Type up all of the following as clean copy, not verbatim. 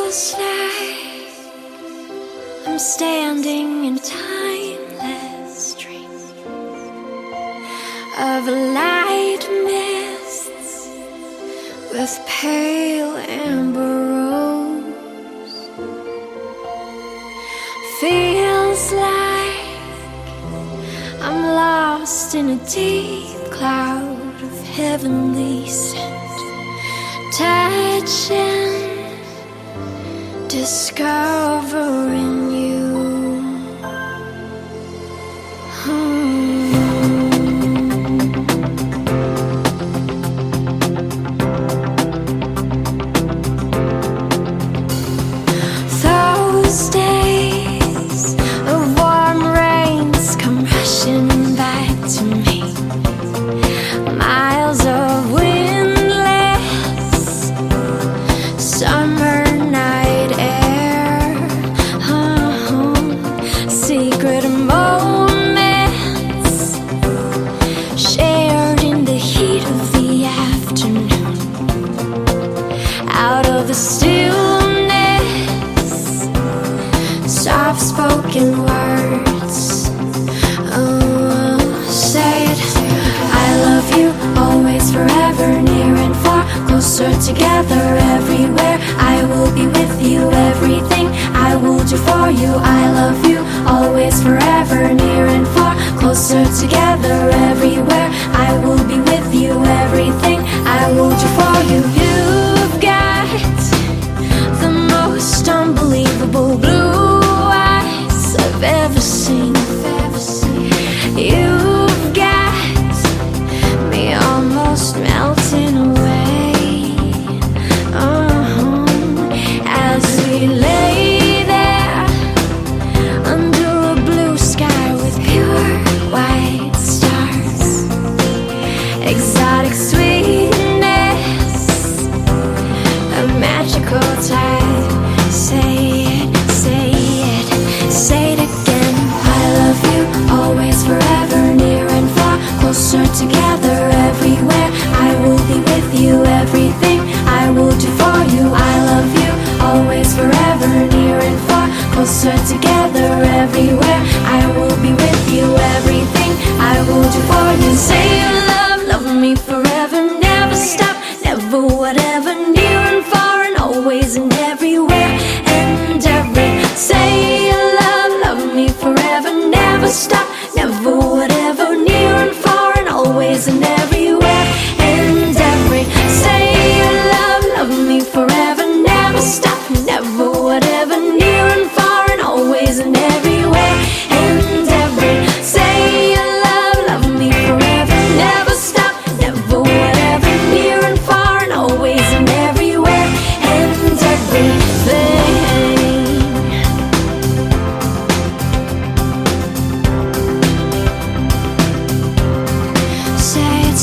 Feels like I'm standing in timeless dream of light mists with pale amber rose. Feels like I'm lost in a deep cloud of heavenly scent, touching, discovering you. Those days of warm rains come rushing back to me. Miles of windless summer night air, secret moments shared in the heat of the afternoon. Out of the stillness, soft-spoken words. Say it. I love you, always, forever, near and far, closer together, everywhere. I will be with you, everything I will do for you. I love you, always, forever, near and far, closer together, everywhere. I will be with you, everything I will do for you. You've got the most unbelievable blue eyes I've ever seen. You've got me almost melting away, as we lay there under a blue sky with pure white stars. Exotic sweetness, a magical tide. Say it, say it, say it again. I love you, always, forever, near and far, closer together, everywhere. I will be with you, everything I will do for you. I love you, always, forever, near and far, closer together, everywhere. I will be with you, everything I will do for you. Say you love me forever, never stop, never whatever, near and far and always and everywhere and every. Say you love me forever, never stop, never whatever, near and far and always and everywhere and every. Say you love me forever, never stop, never whatever, near and far and always and everywhere and every. Say you love me forever, never stop, never whatever, near and far and always and everywhere and everything. Say it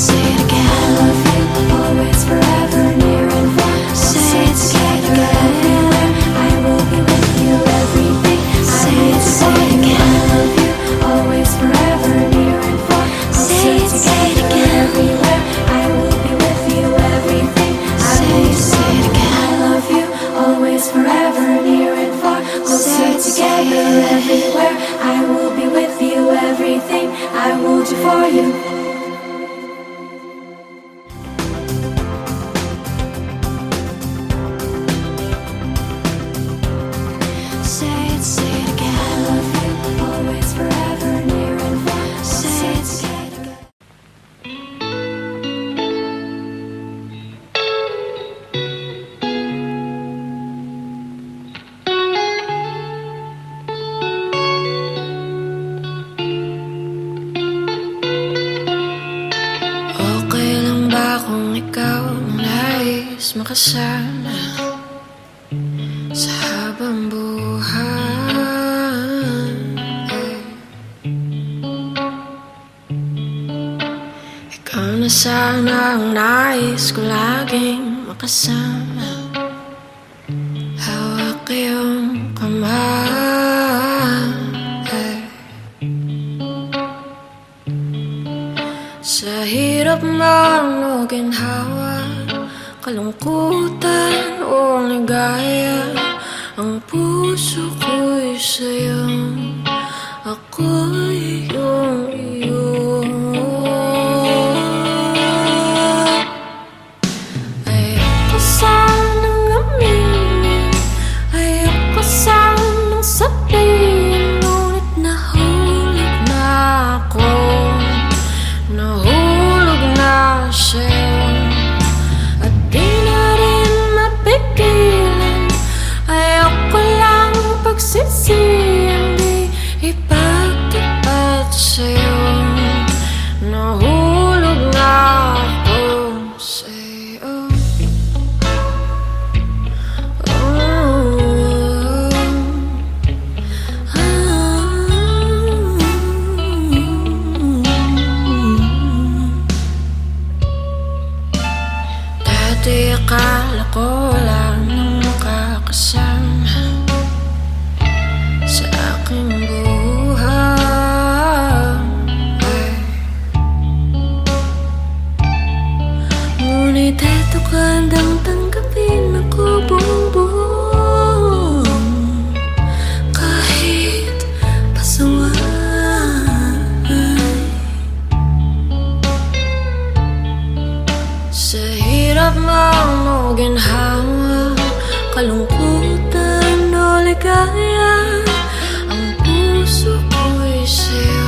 again. I love you, always, forever, near and far. Say it together, everywhere. I will be with you, everything. Say it again. I love you, always, forever, near and far. Say it together, everywhere. I will be with you, everything. Say it again. I love you, always, forever, near and far. Closer together, everywhere. I will be with you, everything I will do for you. Say it again. I love you, always, forever, near and far. Say it again. Okay lang ba kung ikaw nais makasama sa habang buhay? Ikaw na sana ang nais ko laging makasama. Hawak iyong kamay sa hirap man o ginhawa, kalungkutan o ligaya. puso ko'y sayang, ako'y iyong iyo. Ayoko sanang aminin, ayoko sanang sabihin, ngunit nahulog na ako, nahulog na sa'yo. At di na rin mapigilan, ayoko lang pagsisihan, di ipagtapat sa'yo. Nahulog na ako sa'yo. Dati akala ko lang nang makakasama sa aking buhay, ngunit eto ka handang tanggapin ako buong buong, kahit pasaway. Sa hirap mo ginhawa, kalungkutan o ligaya, ang puso ko'y sa'yo,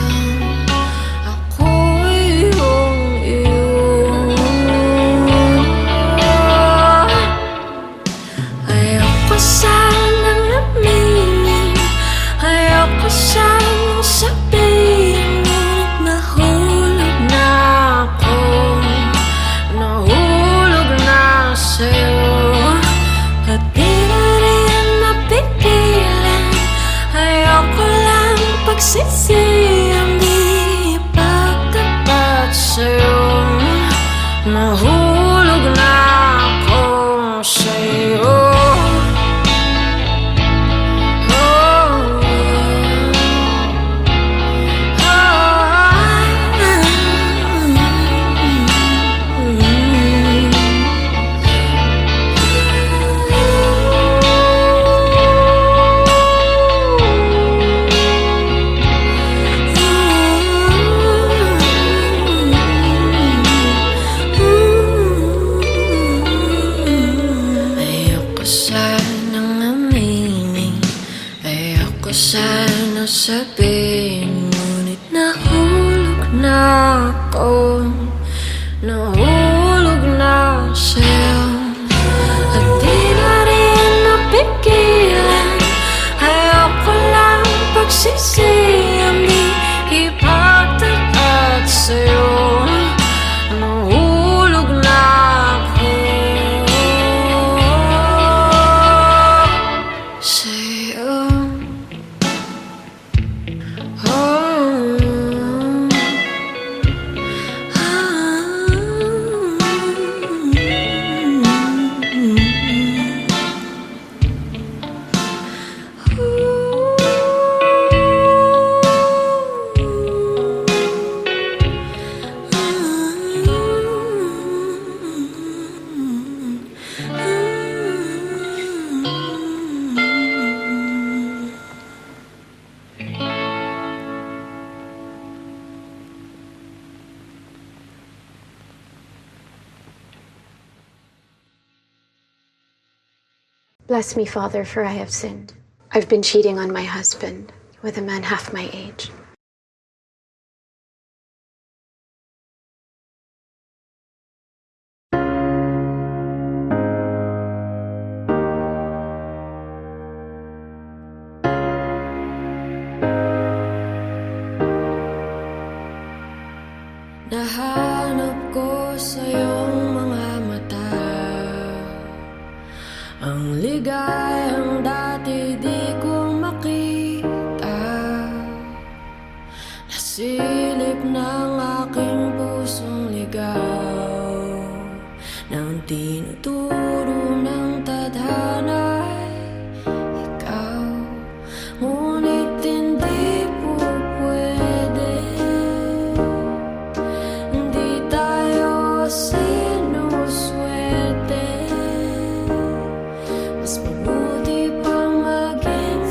ako'y iyong iyo. Ayoko sanang aminin, ayoko sanang sabihin, ngunit nahulog na ako, nahulog na sa'yo. At di na rin mapigilan, ayoko lang pagsisihan, di ipagtapat sa'yo. Nahulog na ako sa'yo. Ayoko sanang aminin, ayoko sana sabihin, ngunit nahulog na ako, nahulog na sa'yo. At di na rin napigilan, ayoko lang pagsisihan, di ipagtapat sa'yo. Nahulog na ako sa'yo. Bless me, Father, for I have sinned. I've been cheating on my husband with a man half my age. Nahanap ko sa iyong mga mata ang ligayang dati di ko makita. Nasilip ng aking pusong ligaw, nang tinuturo ng tadhana'y ikaw. Ngunit hindi po pwede, hindi tayo sinuswerte. Mas mabuti pang maging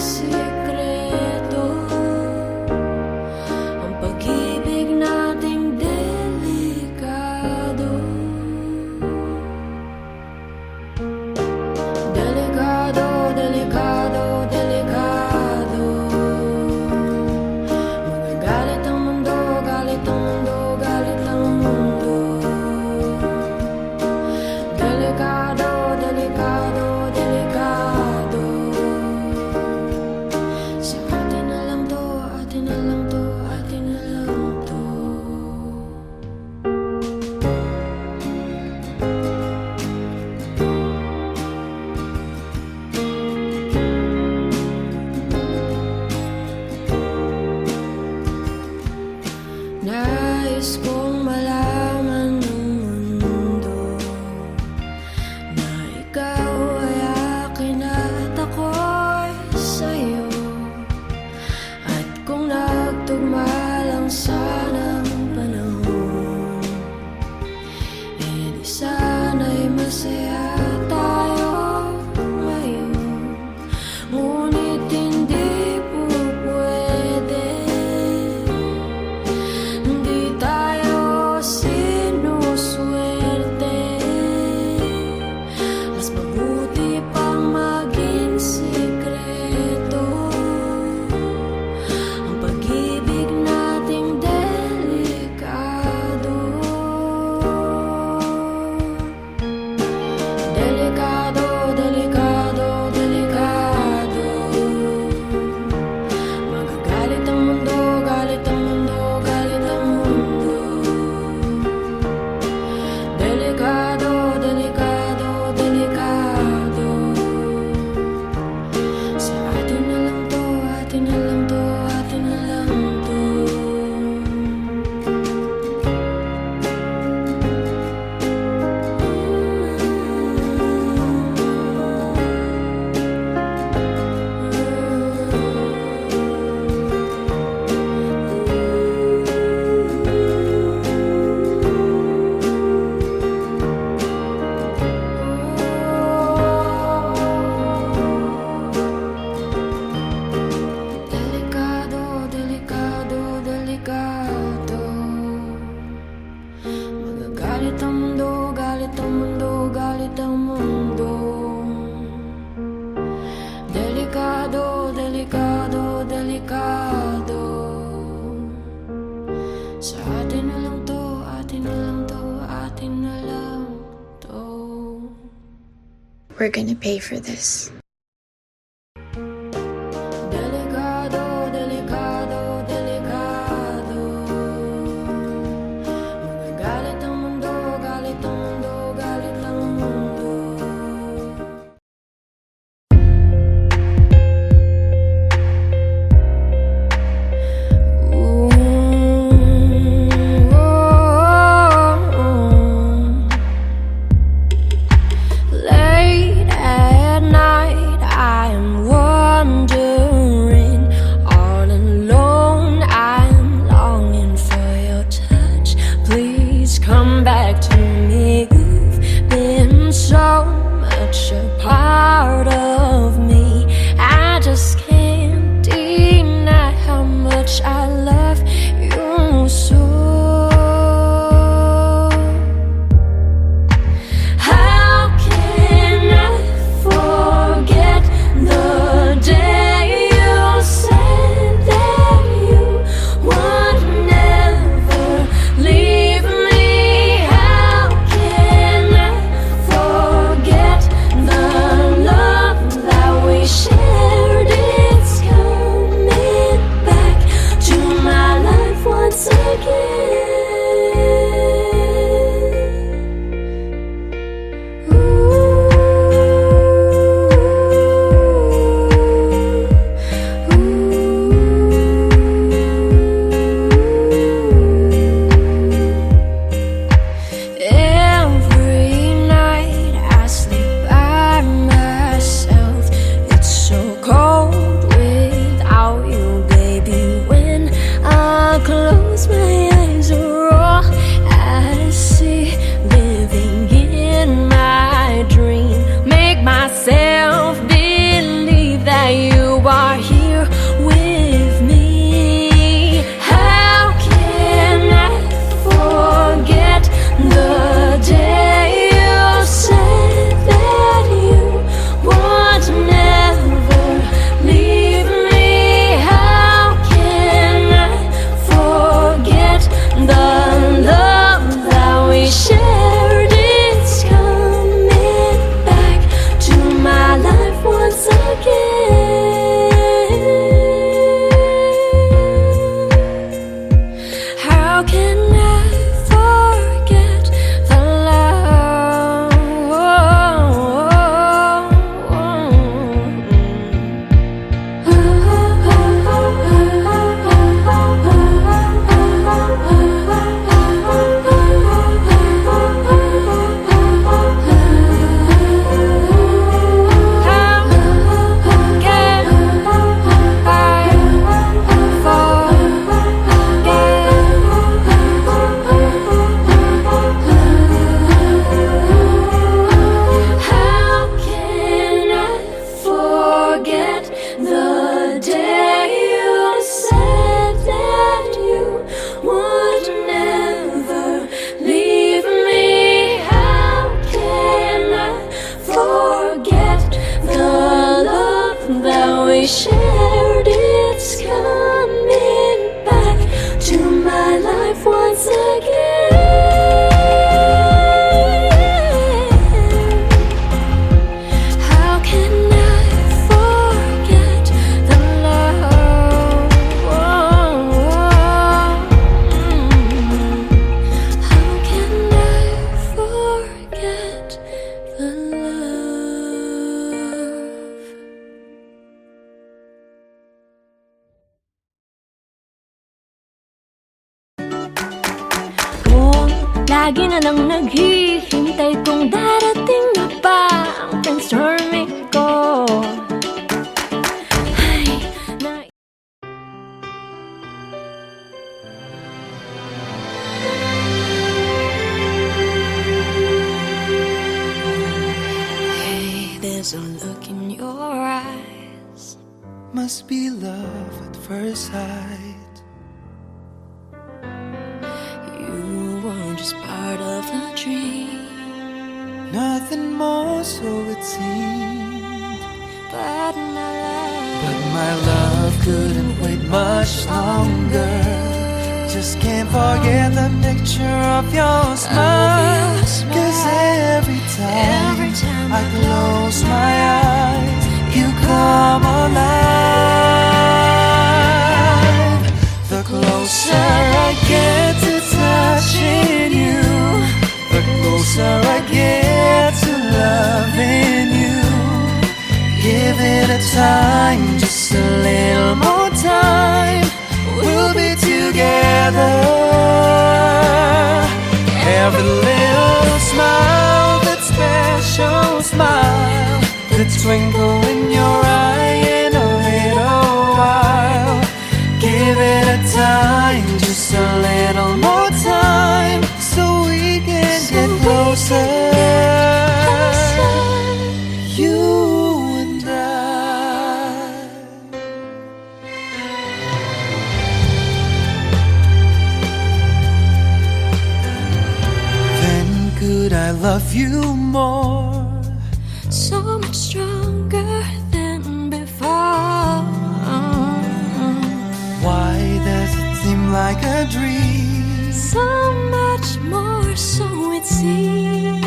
galit ang mundo, galit ang mundo, galit ang mundo. Delikado, delikado, delikado. Sa atin na lang to, atin na lang to, atin na lang to. We're gonna pay for this. Delikado, delikado, delikado. Magagalit ang mundo, galit ang mundo, galit ang mundo. Late at night, I am wandering all alone. I'm longing for your touch. Please come back to me. You've been so much a part of me. I just can't deny how much I love you so. How can I forget the day you said that you would never leave me? How can I forget the love that we shared? It's coming back to my life once again. Every night I sleep by myself. It's so cold without you, baby. When I close my eyes, are all I see. Living in my dream, make myself believe that you are here with me. How can I forget the day you said that you would never leave me? How can I forget the love that we shared? It's coming back to my life once again. How can I forget the love? How can I forget the day you said that you would never leave me? How can I forget the love that we shared? It's coming back to my life once again. How can I forget the love? How can I forget the love? Kung lagi na lang naghihintay kung darating na ba ang concern ko. Ay, na Hey, there's a look in your eyes. Must be love at first sight. You were just part of the dream. more, so it seemed. But My love couldn't wait much longer. Just can't forget the picture of your smile. 'Cause every time I close my eyes, you come alive. The closer I get to touching you, the closer I get to loving you. Give it a time, just a little more time. We'll be together. Every little smile, that special smile, the twinkle in your eye in a little while. Give it a time, just a little more time, so we can get closer. You and I. Then could I love you more? so much stronger than before. Why does it seem like a dream? So much more, so it seems.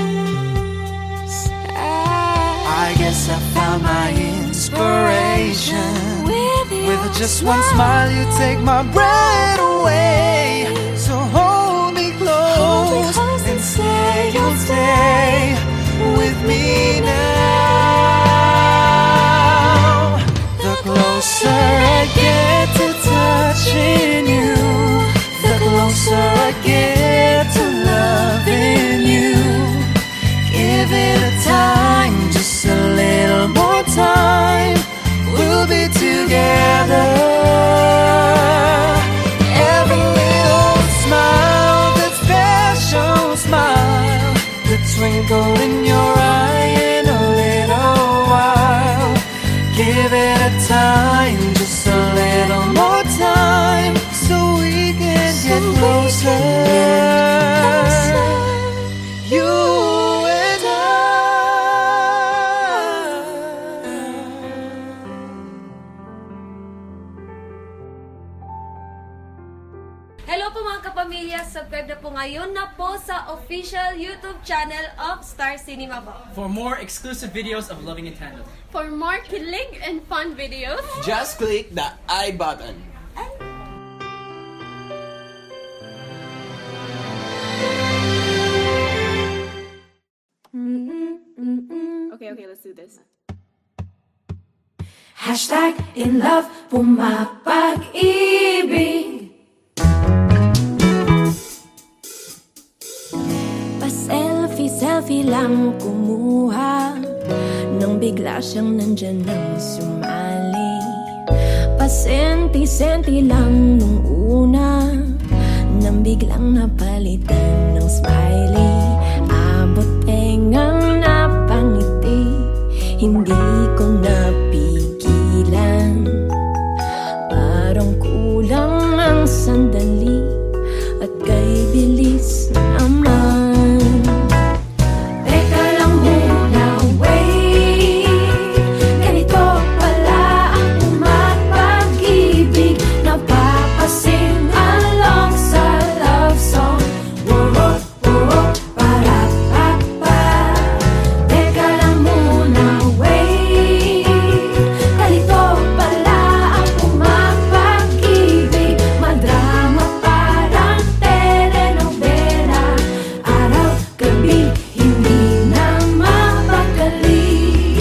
I guess I found my inspiration. With just one smile, you take my breath away. So hold me close and say you'll stay with me now. The closer I get to touching you, the closer I get to loving you. Give it a time, just a little more time. We'll be together. Every little smile, that special smile, the twinkle in your eye in a little while. Give it a time, just a little more time, so we can get closer. You and I. Hello po mga kapamilya! Subscribe na po ngayon na po sa official YouTube channel of Star Cinema po. For more exclusive videos of Loving Nintendo. For more kilig and fun videos, Just click the I button. okay, let's do this. Hashtag in love, pumapag-ibig. Pa-selfie lang kumuha, nang bigla siyang nandyan nang sumali. Pa-senti-senti lang nung una, nang biglang napalitan ng smiley. Abot tengang napangiti, hindi ko napigilan. Parang kulang ang sandali, at kay bilis naman. Teka lang muna, wait. Ganito pala ang pumapag-ibig. Napapasing along sa love song. Woro, woro, para, pa, pa. Teka lang muna, wait. Ganito pala ang pumapag-ibig. Madrama, parang telenovela. Araw, gabi, hindi na mapakali.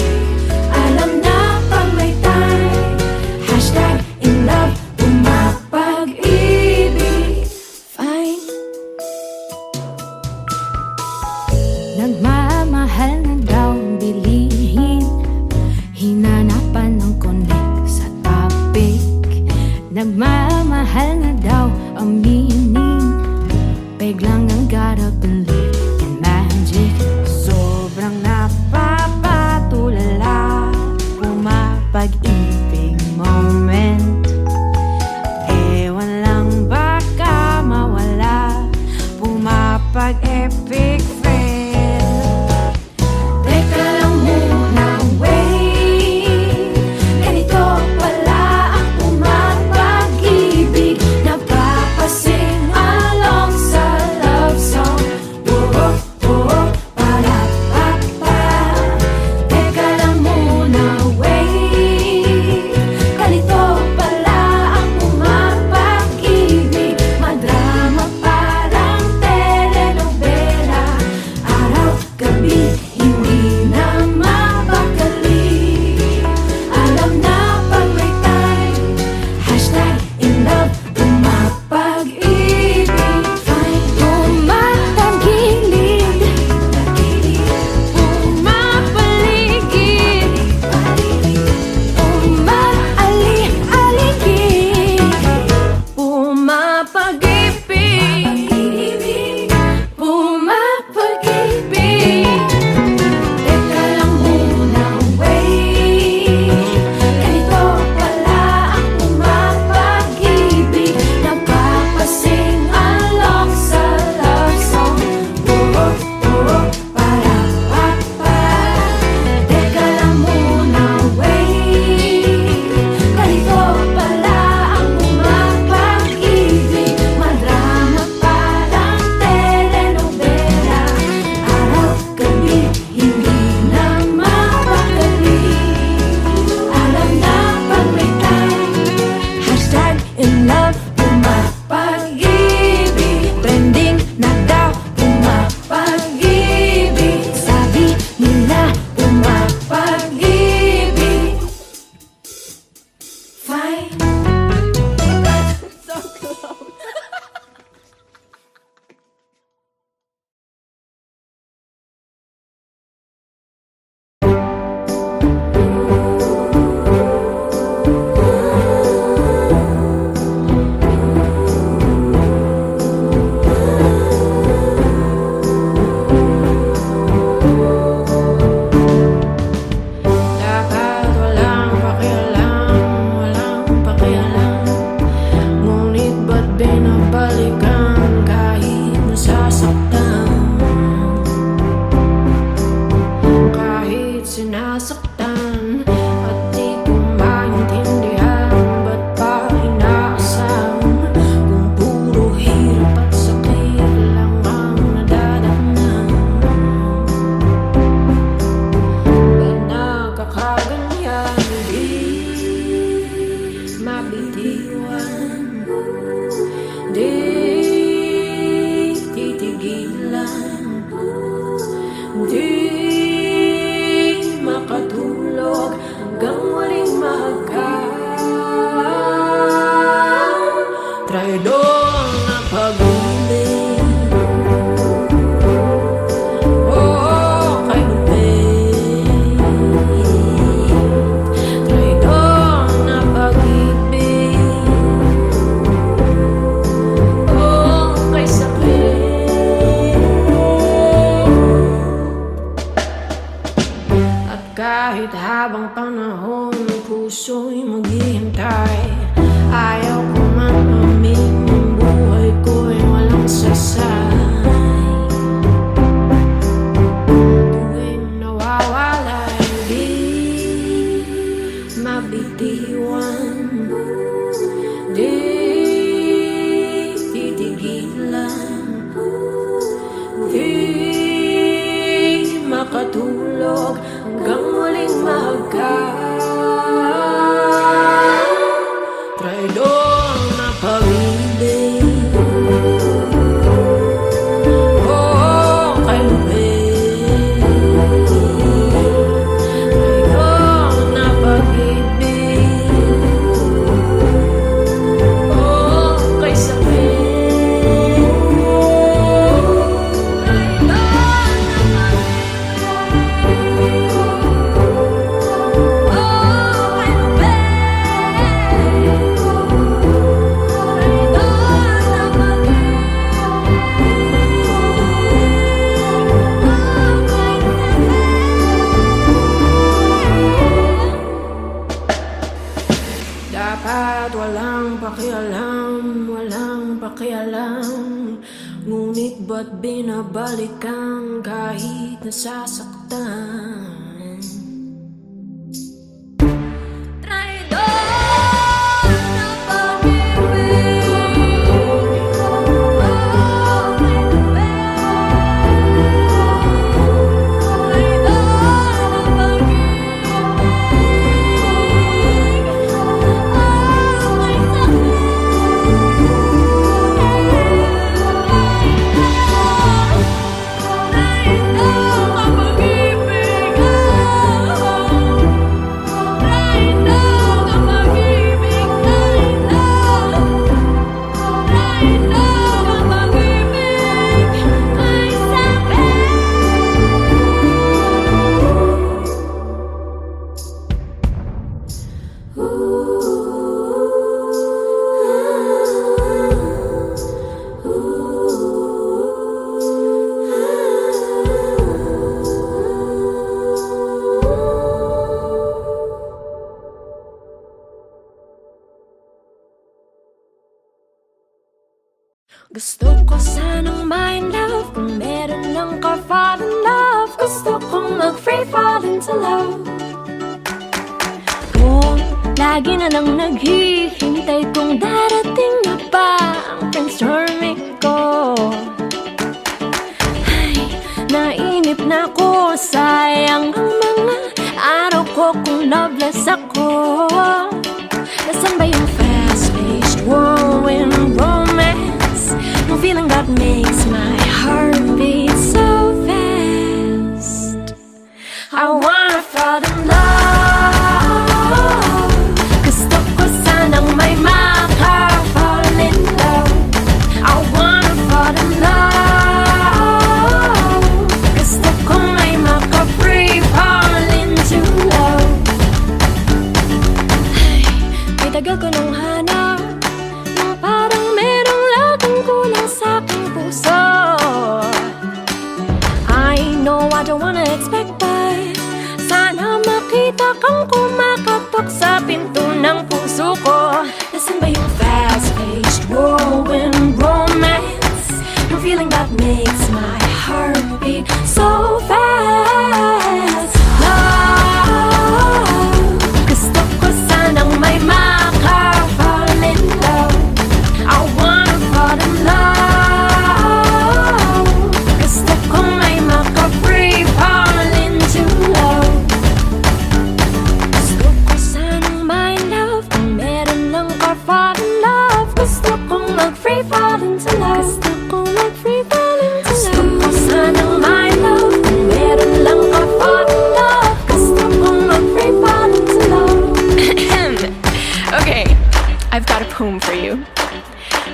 Alam na pag may time, hashtag in love, pumapag-ibig. Fine. Nagmamahal na daw bilihin, hinanapan ng connect sa topic. Nagmamahal na daw aminin, biglang ang gotta believe in magic. Sobrang napapatulala, pumapag-ibig moment. Ewan lang baka mawala, pumapag-epic fail. Teka nasasaktan. Kahit sinasaktan at di ko maintindihan, ba't pa inaasam kung puro hirap at sakit lang ang nadadaanan? Ba't nakakaganyan, di mabitiwan, di titigilan, di makatulog hanggang waling traidor na pag-ibig. Oh, kay Lupit, traidor na pag-ibig. Oh, kay sakit. At kahit habang panahon puso'y maghihintay, ayaw ko man aminin ang buhay ko'y walang sasay. Tuwing nawawala, di mabitiwan, di titigilan, di makatulog hanggang muling traidor na pag-ibig. Oh, kay Lupit, traidor na pag-ibig. Oh, kay sakit, traidor na pag-ibig. Dapat walang pakialam, ngunit ba't binabalikan kahit nasasaktan? Gusto ko sanang mind love, kung meron lang ka fall in love. Gusto kong mag-free fall into love. Kung lagi na lang naghihintay kung darating na ba ang brainstorming ko, ay, nainip na ko, sayang ang mga araw ko kung loveless ako. Nasaan ba yung fast-paced whirlwind romance? Yung feeling that makes my heart beat so fast. I wanna fall in love. Gusto ko sanang may maka-fall in love. I wanna fall in love. Gusto ko may maka-free fall into love. Ay, may tagal ko nung hanap, yung parang merong laging kulang sa aking puso. I know I don't wanna expect, but sana makita kang kumakatok sa pinto ng puso ko. Nasaan ba yung fast-paced whirlwind romance? Yung feeling that makes makes my heartbeat so fast. Love, gusto ko sanang may maka-fall in love. I wanna fall in love. Gusto ko may maka-free fall into love. Gusto ko sanang may love. Kung meron lang ka-fall in love. Gusto kong mag-free fall into love. Gusto kong mag-free fall into love. Gusto ko sanang may love. Kung meron lang ka-fall in love. Gusto kong mag-free fall into love. Okay, I've got a poem for you.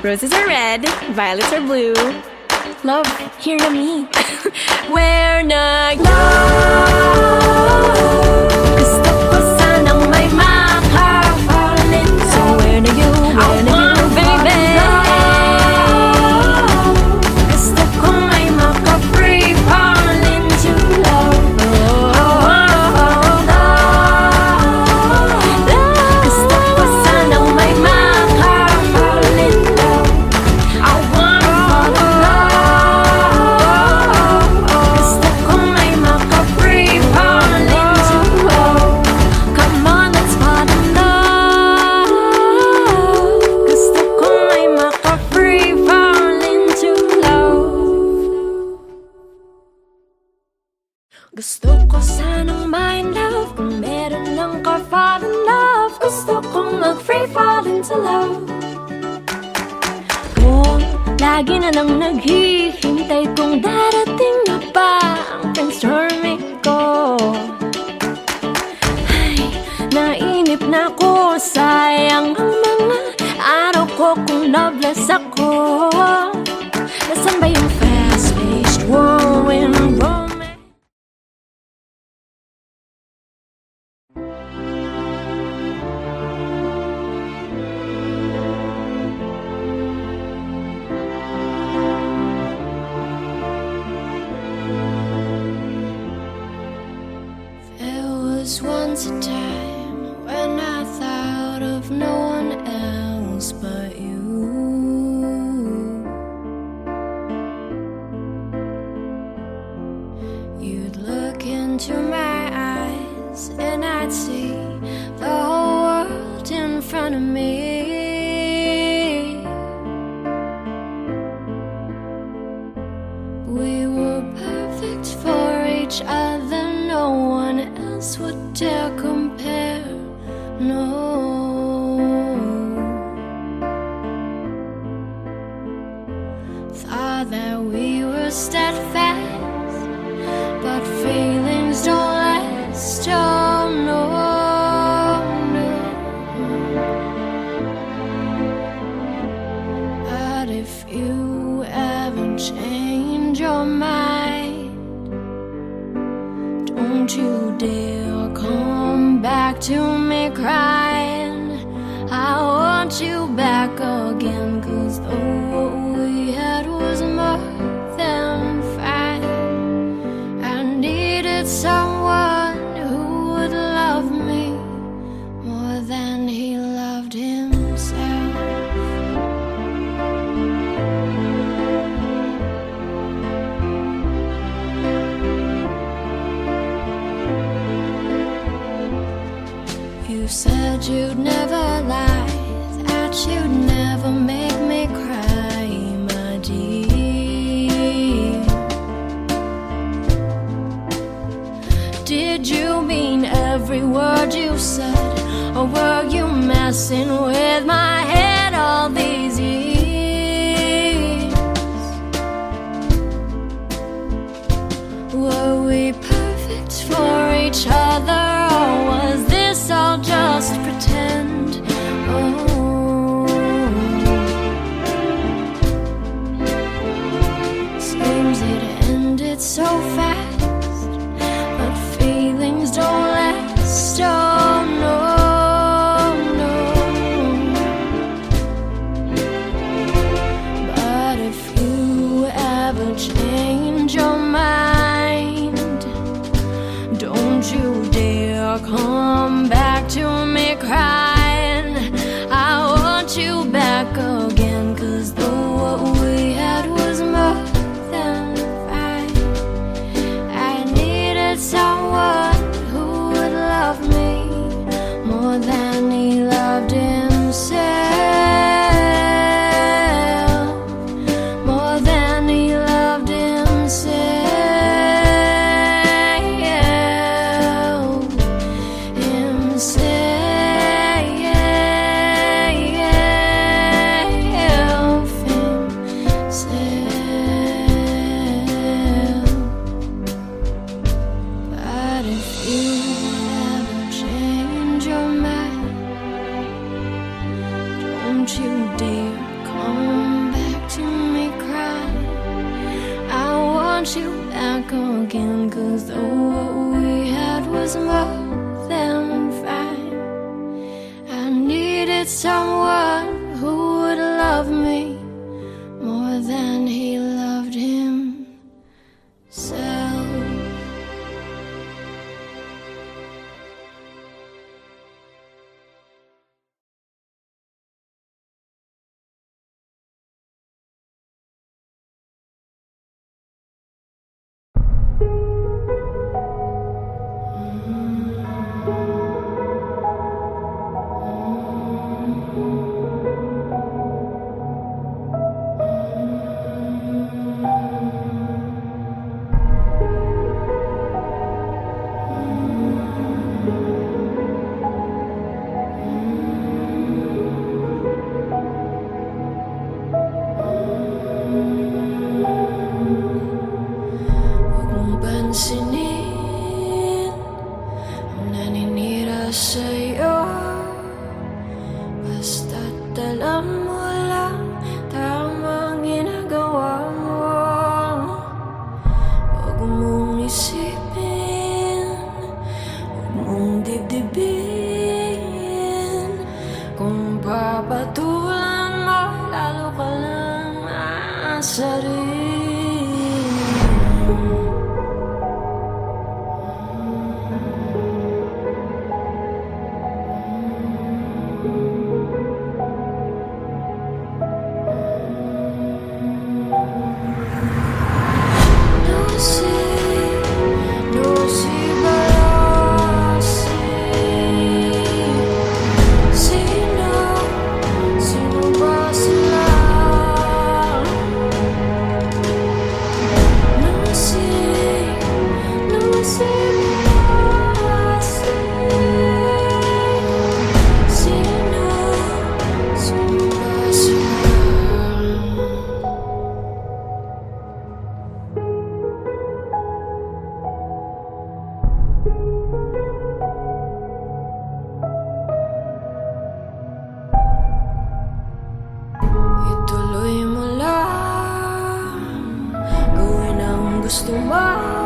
Roses are red, violets are blue. Love, hear na me. We're not love. Gusto ko sanang may maka-fall into. So where na you, baby? Gusto ko may maka-free fall into love. Gusto ko sanang may maka-fall in love. I wanna fall in love. Gusto ko may maka-free fall into love. Come on, let's fall in love. Gusto ko may maka-free fall into love. Gusto ko sanang may love. Kung meron lang ka fall in love. Gusto kong mag-free fall into love. Oh, lagi na lang naghihintay kung darating na ba ang brainstorming ko. Ay, nainip na ko. Sayang ang mga araw ko kung loveless ako. Nasaan ba yung fast-paced whirlwind romance? There was once a time when I thought of no one else but you. You'd look into my eyes and I'd see the whole world in front of me. We were perfect for each other. No one else would dare compare. No. Thought that we were steadfast, but feelings don't last. Oh no, no. But if you ever change your mind, don't you dare come back to me crying. I want you back again, 'cause what we had was more than fine. I needed someone who would love me more than he loved himself. You said you'd never lie, that you'd never make me cry, my dear. Did you mean every word you said, or were you messing with my head all these years? Were we perfect for each other, or was this all just pretend? Oh, seems it ended so fast, but feelings don't last. Oh no, no. But if you ever change your mind, don't you dare come back to me crying. I want you back again, 'cause what we had was more than back again, 'cause what we had was more than fine. I needed someone who would love me more than he loved himself. Huwag mong pansinin ang naninira sa'yo. Basta't alam mo lang tamang ginagawa mo. Huwag mong isipin, huwag mong dibdibin. Kung papatulan mo, lalo ka lang aasarin. Ituloy mo lang, gawin ang gusto mo.